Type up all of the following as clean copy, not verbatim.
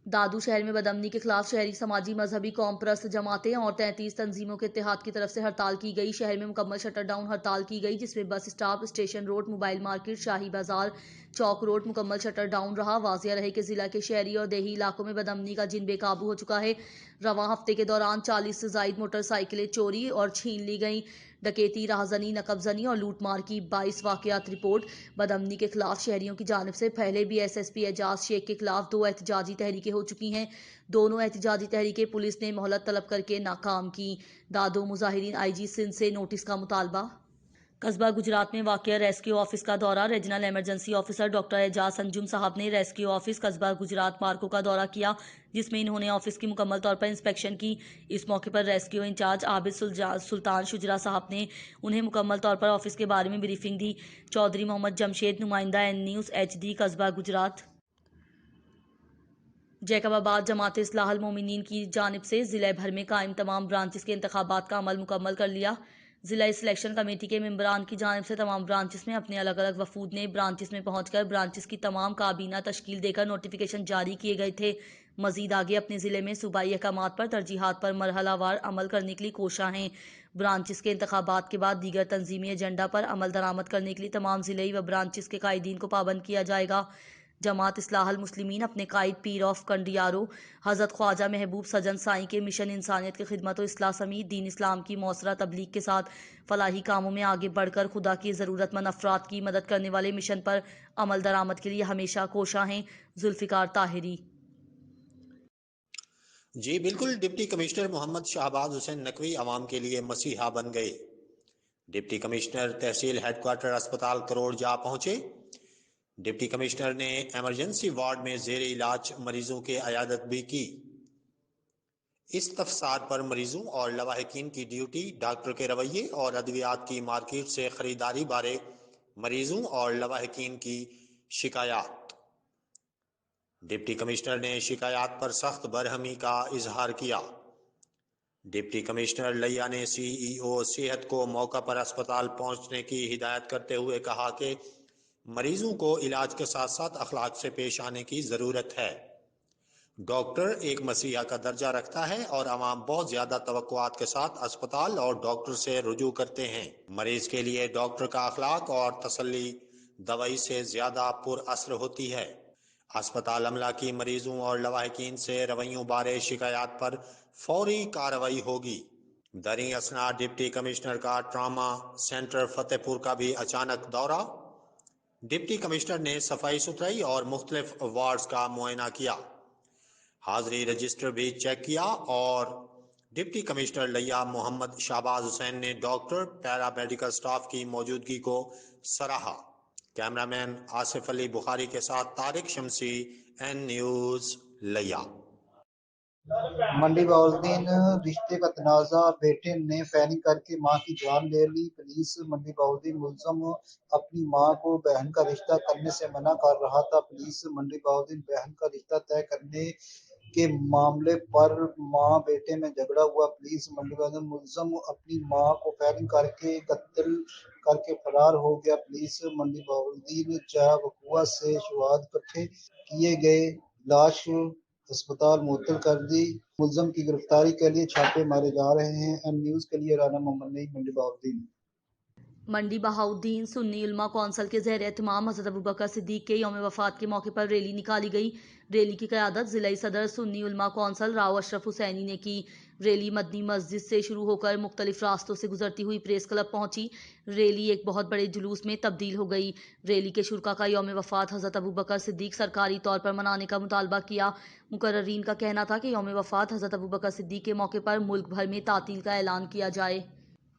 دادو شہر میں بدامنی کے خلاف شہری سماجی مذہبی قوم پرست جماعتیں اور 33 تنظیموں کے اتحاد کی طرف سے ہڑتال کی گئی۔ شہر میں مکمل شٹر ڈاؤن ہڑتال کی گئی، جس میں bus stop, station road, mobile market, شاہی بازار، چوک روڈ مکمل شٹر ڈاؤن رہا۔ واضح رہے کہ ضلع کے شہری اور دیہی علاقوں میں بدامنی کا جن بے قابو ہو چکا ہے۔ رواں ہفتے کے دوران 40 سے زائد موٹر سائیکلیں چوری اور چھین لی گئیں۔ ڈکیتی، راہزنی، نقب زنی اور لوٹ مار کی 22 واقعات رپورٹ۔ بدامنی کے خلاف شہریوں کی جانب سے پہلے بھی ایس ایس پی اعجاز شیخ کے خلاف 2 احتجاجی تحریکیں ہو چکی ہیں۔ دونوں احتجاجی تحریکیں پولیس نے مہلت طلب کر کے ناکام کی۔ دادو مظاہرین آئی جی سندھ سے نوٹس کا مطالبہ۔ قصبہ گجرات میں واقع ریسکیو آفس کا دورہ۔ ریجنل ایمرجنسی آفیسر ڈاکٹر اعجاز انجم صاحب نے ریسکیو آفس قصبہ گجرات مارکو کا دورہ کیا، جس میں انہوں نے آفس کی مکمل طور پر انسپیکشن کی۔ اس موقع پر ریسکیو انچارج عابد سلطان شجرا صاحب نے انہیں مکمل طور پر آفس کے بارے میں بریفنگ دی۔ چودھری محمد جمشید، نمائندہ این نیوز ایچ ڈی قصبہ گجرات۔ جیکب آباد جماعت اصلاح المومنین کی جانب سے ضلع بھر میں قائم تمام برانچز کے انتخابات کا عمل مکمل کر لیا۔ ضلع سلیکشن کمیٹی کے ممبران کی جانب سے تمام برانچز میں اپنے الگ الگ وفود نے برانچز میں پہنچ کر برانچز کی تمام کابینہ تشکیل دے کر نوٹیفیکیشن جاری کیے گئے تھے۔ مزید آگے اپنے ضلع میں صوبائی احکامات پر ترجیحات پر مرحلہ وار عمل کرنے کے لیے کوشاں ہیں۔ برانچز کے انتخابات کے بعد دیگر تنظیمی ایجنڈا پر عمل درآمد کرنے کے لیے تمام ضلعی و برانچز کے قائدین کو پابند کیا جائے گا۔ جماعت اصلاح المسلمین اپنے قائد پیر آف کنڈیارو حضرت خواجہ محبوب سجن سائیں کے مشن انسانیت کی خدمت و اصلاح سمیت دین اسلام کی موثرہ تبلیغ کے ساتھ فلاحی کاموں میں آگے بڑھ کر خدا کی ضرورت مند افراد کی مدد کرنے والے مشن پر عمل درآمد کے لیے ہمیشہ کوشاں ہیں۔ ذوالفقار طاہری۔ جی بالکل، ڈپٹی کمشنر محمد شہباز حسین نقوی عوام کے لیے مسیحا بن گئے۔ ڈپٹی کمشنر تحصیل ہیڈ کوارٹر اسپتال کروڑ جا پہنچے۔ ڈپٹی کمشنر نے ایمرجنسی وارڈ میں زیر علاج مریضوں کی عیادت بھی کی۔ استفسار پر مریضوں اور لواحقین کی ڈیوٹی، ڈاکٹر کے رویے اور ادویات کی مارکیٹ سے خریداری بارے مریضوں اور لواحقین کی شکایات۔ ڈپٹی کمشنر نے شکایات پر سخت برہمی کا اظہار کیا۔ ڈپٹی کمشنر لیا نے سی ای او صحت کو موقع پر اسپتال پہنچنے کی ہدایت کرتے ہوئے کہا کہ مریضوں کو علاج کے ساتھ ساتھ اخلاق سے پیش آنے کی ضرورت ہے۔ ڈاکٹر ایک مسیحا کا درجہ رکھتا ہے اور عوام بہت زیادہ توقعات کے ساتھ اسپتال اور ڈاکٹر سے رجوع کرتے ہیں۔ مریض کے لیے ڈاکٹر کا اخلاق اور تسلی دوائی سے زیادہ پر اثر ہوتی ہے۔ اسپتال عملہ کی مریضوں اور لواحقین سے رویوں بارے شکایات پر فوری کارروائی ہوگی۔ دریں اثنا ڈپٹی کمشنر کا ٹراما سینٹر فتح پور کا بھی اچانک دورہ۔ ڈپٹی کمشنر نے صفائی ستھرائی اور مختلف وارڈز کا معائنہ کیا، حاضری رجسٹر بھی چیک کیا اور ڈپٹی کمشنر لیا محمد شہباز حسین نے ڈاکٹر پیرا میڈیکل سٹاف کی موجودگی کو سراہا۔ کیمرہ مین آصف علی بخاری کے ساتھ طارق شمسی، این نیوز لیا۔ منڈی بہاؤالدین رشتے کا تنازع، بیٹے نے فائرنگ کر کے ماں کی جان لے لی۔ پولیس منڈی بہاؤالدین ملزم اپنی ماں کو بہن کا رشتہ کرنے سے منع کر رہا تھا۔ پولیس منڈی بہاؤالدین بہن کا رشتہ طے کرنے کے معاملے پر ماں بیٹے میں جھگڑا ہوا۔ پولیس منڈی بہاؤالدین ملزم اپنی ماں کو فائرنگ کر کے قتل کر کے فرار ہو گیا۔ پولیس منڈی بہاؤالدین جہاں وقوع سے شواہد اکٹھے کیے گئے، لاش اسپتال معطل کر دی۔ ملزم کی گرفتاری کے لیے چھاپے مارے جا رہے ہیں۔ این نیوز کے لیے رانا محمد نعیم، منڈی بہاؤالدین۔ منڈی بہاؤالدین سنی علماء کونسل کے زیر اہتمام حضرت ابوبکر صدیق کے یوم وفات کے موقع پر ریلی نکالی گئی۔ ریلی کی قیادت ضلعی صدر سنی علماء کونسل راؤ اشرف حسینی نے کی۔ ریلی مدنی مسجد سے شروع ہو کر مختلف راستوں سے گزرتی ہوئی پریس کلب پہنچی۔ ریلی ایک بہت بڑے جلوس میں تبدیل ہو گئی۔ ریلی کے شرکاء کا یوم وفات حضرت ابوبکر صدیق سرکاری طور پر منانے کا مطالبہ کیا۔ مقررین کا کہنا تھا کہ یوم وفات حضرت ابوبکر صدیق کے موقع پر ملک بھر میں تعطیل کا اعلان کیا جائے۔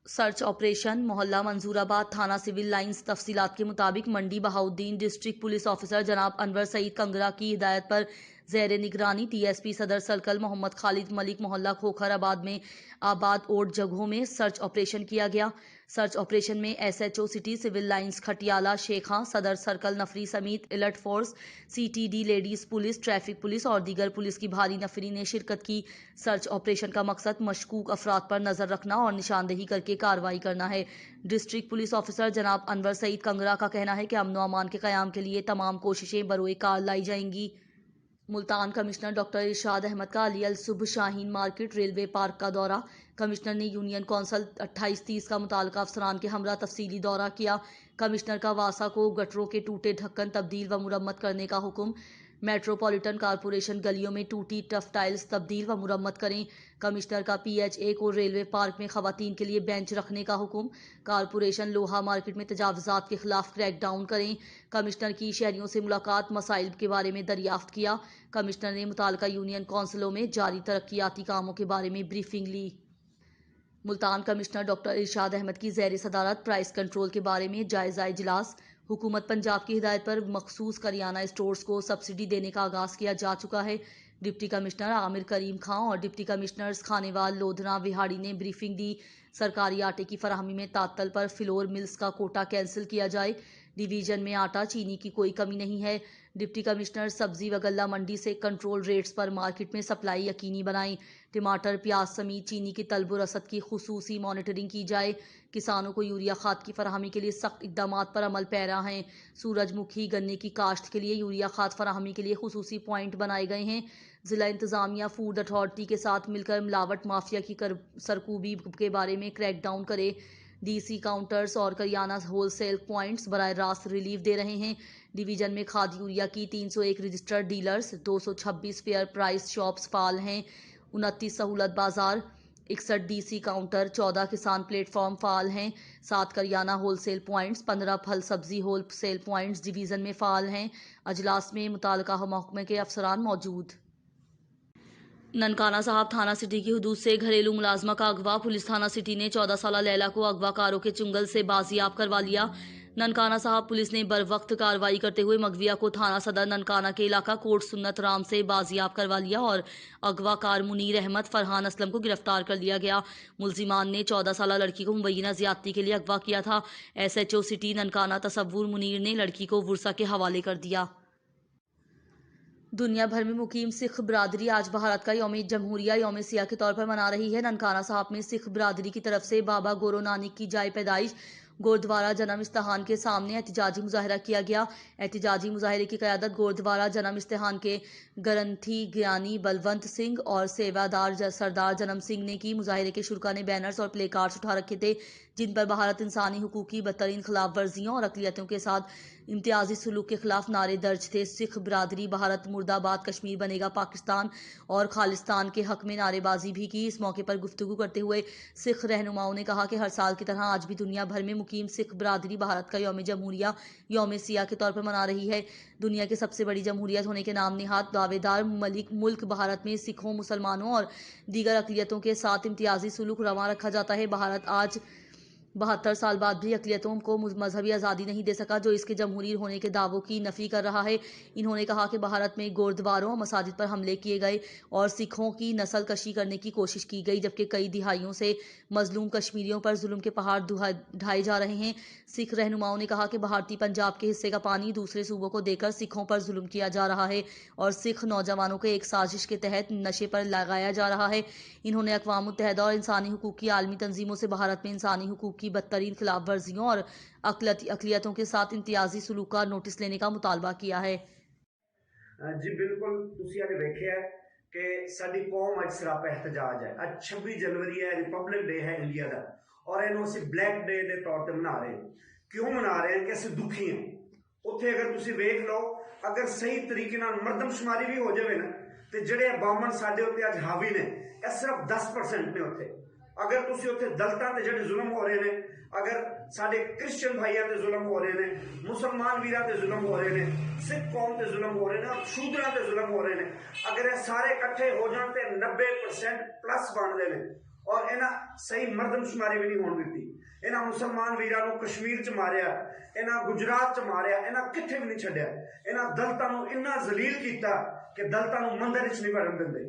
سرچ آپریشن محلہ منظور آباد، تھانہ سول لائنز۔ تفصیلات کے مطابق منڈی بہاؤالدین ڈسٹرکٹ پولیس آفیسر جناب انور سعید کنگرا کی ہدایت پر زیر نگرانی ٹی ایس پی صدر سرکل محمد خالد ملک محلہ کھوکھر آباد میں آباد اوڈ جگہوں میں سرچ آپریشن کیا گیا۔ سرچ آپریشن میں S H O city civil lines Khatiala Sheikhan, Saddar circle نفری سمیت alert force, C T D ladies police, traffic police اور دیگر پولیس کی بھاری نفری نے شرکت کی۔ سرچ آپریشن کا مقصد مشکوک افراد پر نظر رکھنا اور نشاندہی کر کے کارروائی کرنا ہے۔ ڈسٹرکٹ پولیس آفیسر جناب انور سعید کنگرا کا کہنا ہے کہ امن و امان کے قیام کے لیے تمام کوششیں بروئے کار لائی جائیں گی۔ ملتان کمشنر ڈاکٹر ارشاد احمد کا علی الصبح شاہین مارکیٹ ریلوے پارک کا دورہ۔ کمشنر نے یونین کونسل 2830 کا متعلقہ افسران کے ہمراہ تفصیلی دورہ کیا۔ کمشنر کا واسا کو گٹروں کے ٹوٹے ڈھکن تبدیل و مرمت کرنے کا حکم۔ میٹروپولیٹن کارپوریشن گلیوں میں ٹوٹی ٹف ٹائلز تبدیل و مرمت کریں۔ کمشنر کا پی ایچ اے کو ریلوے پارک میں خواتین کے لیے بینچ رکھنے کا حکم۔ کارپوریشن لوہا مارکیٹ میں تجاوزات کے خلاف کریک ڈاؤن کریں۔ کمشنر کی شہریوں سے ملاقات، مسائل کے بارے میں دریافت کیا۔ کمشنر نے متعلقہ یونین کونسلوں میں جاری ترقیاتی کاموں کے بارے میں بریفنگ لی۔ ملتان کمشنر ڈاکٹر ارشاد احمد کی زیر صدارت پرائس کنٹرول کے بارے میں جائزہ اجلاس۔ حکومت پنجاب کی ہدایت پر مخصوص کریانہ اسٹورز کو سبسڈی دینے کا آغاز کیا جا چکا ہے۔ ڈپٹی کمشنر عامر کریم خان اور ڈپٹی کمشنرز خانیوال، لودھنا، وہاڑی نے بریفنگ دی۔ سرکاری آٹے کی فراہمی میں تعطل پر فلور ملز کا کوٹا کینسل کیا جائے۔ ڈویژن میں آٹا چینی کی کوئی کمی نہیں ہے۔ ڈپٹی کمشنر سبزی و غلہ منڈی سے کنٹرول ریٹس پر مارکیٹ میں سپلائی یقینی بنائیں۔ ٹماٹر، پیاز سمیت چینی کی طلب و رسد کی خصوصی مانیٹرنگ کی جائے۔ کسانوں کو یوریا کھاد کی فراہمی کے لیے سخت اقدامات پر عمل پیرا ہیں۔ سورج مکھی گنے کی کاشت کے لیے یوریا کھاد فراہمی کے لیے خصوصی پوائنٹ بنائے گئے ہیں۔ ضلع انتظامیہ فوڈ اتھارٹی کے ساتھ مل کر ملاوٹ مافیا کی سرکوبی کے بارے میں کریک ڈاؤن کرے۔ ڈی سی کاؤنٹرز اور کریانہ ہول سیل پوائنٹس براہ راست ریلیف دے رہے ہیں۔ ڈویژن میں کھاد یوریا کی 301 registered dealers, 226 fair price shops فعال ہیں، 29 سہولت بازار، 61 ڈی سی کاؤنٹر، 14 کسان پلیٹ فارم فعال ہیں، 7 کریانہ ہول سیل پوائنٹس، 15 پھل سبزی ہول سیل پوائنٹس ڈویژن میں فعال ہیں۔ اجلاس میں متعلقہ محکمے کے افسران موجود۔ ننکانہ صاحب تھانہ سٹی کی حدود سے گھریلو ملازمہ کا اغوا۔ پولیس تھانہ سٹی نے 14 سالہ لیلا کو اغوا کاروں کے چنگل سے بازیاب کروا لیا۔ ننکانہ صاحب پولیس نے بروقت کارروائی کرتے ہوئے مغویہ کو تھانہ صدر ننکانہ کے علاقہ کوٹ سنت رام سے بازیاب کروا لیا اور اغوا کار منیر احمد فرحان اسلم کو گرفتار کر لیا گیا۔ ملزمان نے 14 سالہ لڑکی کو مبینہ زیادتی کے لیے اغوا کیا تھا۔ S H O city Nankana Tasawar Munir نے لڑکی کو ورثہ کے حوالے کر دیا۔ دنیا بھر میں مقیم سکھ برادری آج بھارت کا یوم جمہوریہ یوم سیاہ کے طور پر منا رہی ہے۔ ننکانہ صاحب میں سکھ برادری کی طرف سے بابا گورو نانک کی جائے پیدائش گوردوارہ جنم استھان کے سامنے احتجاجی مظاہرہ کیا گیا۔ احتجاجی مظاہرے کی قیادت گوردوارہ جنم استھان کے گرنتھی گیانی بلونت سنگھ اور سیوا دار سردار جنم سنگھ نے کی۔ مظاہرے کے شرکا نے بینرز اور پلے کارڈز اٹھا رکھے تھے جن پر بھارت انسانی حقوق کی بدترین خلاف ورزیوں اور اقلیتوں کے ساتھ امتیازی سلوک کے خلاف نعرے درج تھے۔ سکھ برادری بھارت مرد آباد، کشمیر بنے گا پاکستان اور خالصتان کے حق میں نعرے بازی بھی کی۔ اس موقع پر گفتگو کرتے ہوئے سکھ رہنماؤں نے کہا کہ ہر سال کی طرح آج بھی دنیا بھر میں مقیم سکھ برادری بھارت کا یوم جمہوریہ یوم سیاہ کے طور پر منا رہی ہے۔ دنیا کی سب سے بڑی جمہوریت ہونے کے نام نہاد دعوے دار ملک بھارت میں سکھوں، مسلمانوں اور دیگر اقلیتوں کے ساتھ امتیازی سلوک رواں رکھا جاتا ہے۔ بھارت آج 72 سال بعد بھی اقلیتوں کو مذہبی آزادی نہیں دے سکا جو اس کے جمہوری ہونے کے دعووں کی نفی کر رہا ہے۔ انہوں نے کہا کہ بھارت میں گوردواروں اور مساجد پر حملے کیے گئے اور سکھوں کی نسل کشی کرنے کی کوشش کی گئی جبکہ کئی دہائیوں سے مظلوم کشمیریوں پر ظلم کے پہاڑ ڈھائے جا رہے ہیں۔ سکھ رہنماؤں نے کہا کہ بھارتی پنجاب کے حصے کا پانی دوسرے صوبوں کو دے کر سکھوں پر ظلم کیا جا رہا ہے اور سکھ نوجوانوں کو ایک سازش کے تحت نشے پر لگایا جا رہا ہے۔ انہوں نے اقوام متحدہ اور انسانی حقوق کی عالمی تنظیموں سے بھارت میں انسانی حقوق کی بدترین خلاف ورزیوں اور اقلیتوں کے ساتھ امتیازی سلوک کا نوٹس لینے کا مطالبہ کیا ہے۔ جی بالکل تسی نے ویکھیا ہے کہ ساری قوم اج سراپا احتجاج ہے۔ اج 26 جنوری ہے، ریپبلک ڈے ہے انڈیا دا اور اینو اسی بلیک ڈے دے طور تے منا رہے ہیں۔ کیوں منا رہے ہیں کہ اسی دکھی ہیں۔ اتھے اگر تسی ویکھ لو اگر صحیح طریقے نال مردم شماری بھی ہو جائے نا تے جڑے بامن ساڈے اوتے اج حاوی نے اے صرف 10% نے اتھے۔ اگر تسی اتھے دلتاں تے جڑے ظلم ہو رہے ہیں، اگر ساڈے کرسچن بھائیاں تے ظلم ہو رہے ہیں، مسلمان ویراں تے ظلم ہو رہے ہیں، سکھ قوم تے ظلم ہو رہے ہیں اور شودراں تے ظلم ہو رہے ہیں، اگر یہ سارے کٹھے ہو جان تے 90% پلس بنتے ہیں اور انہاں صحیح مردم شماری بھی نہیں ہون دیتی۔ انہاں مسلمان ویراں نو کشمیر چ ماریا، انہاں گجرات چ ماریا، انہاں کتھے بھی نہیں چھڈیا۔ انہاں دلتاں نو اتنا ذلیل کیتا کہ دلتاں نو مندر وچ نہیں وڑن دیندے،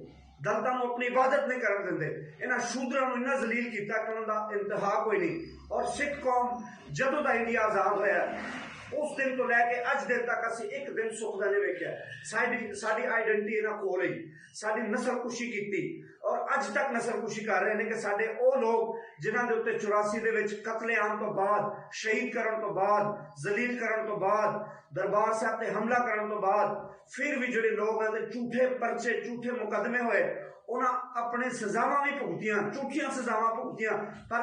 دلتاں نو اپنی عبادت نہیں کرن دیندے۔ انہاں شودراں نو اتنا ذلیل کیتا کہ انہاں دا انتہا کوئی نہیں۔ اور سکھ قوم جدوں دا انڈیا آزاد ہویا ਉਸ ਦਿਨ ਤੋਂ ਲੈ ਕੇ ਅੱਜ ਦਿਨ ਤੱਕ ਅਸੀਂ ਇੱਕ ਦਿਨ ਸੁੱਖ ਦਾ ਨਹੀਂ ਵੇਖਿਆ। ਸਾਡੀ ਆਈਡੈਂਟੀ ਇਹਨਾਂ ਖੋਹ ਲਈ, ਸਾਡੀ ਨਸਲਕੁਸ਼ੀ ਕੀਤੀ ਔਰ ਅੱਜ ਤੱਕ ਨਸਲਕੁਸ਼ੀ ਕਰ ਰਹੇ ਨੇ ਕਿ ਸਾਡੇ ਉਹ ਲੋਕ ਜਿਨ੍ਹਾਂ ਦੇ ਉੱਤੇ 84 ਦੇ ਵਿੱਚ ਕਤਲੇਆਮ ਤੋਂ ਬਾਅਦ, ਸ਼ਹੀਦ ਕਰਨ ਤੋਂ ਬਾਅਦ, ਜ਼ਲੀਲ ਕਰਨ ਤੋਂ ਬਾਅਦ, ਦਰਬਾਰ ਸਾਹਿਬ ਤੇ ਹਮਲਾ ਕਰਨ ਤੋਂ ਬਾਅਦ ਫਿਰ ਵੀ ਜਿਹੜੇ ਲੋਕ ਆ ਤੇ ਝੂਠੇ ਪਰਚੇ, ਝੂਠੇ ਮੁਕੱਦਮੇ ਹੋਏ, ਉਹਨਾਂ ਆਪਣੇ ਸਜ਼ਾਵਾਂ ਵੀ ਭੁਗਤੀਆਂ, ਝੂਠੀਆਂ ਸਜ਼ਾਵਾਂ ਭੁਗਤੀਆਂ, ਪਰ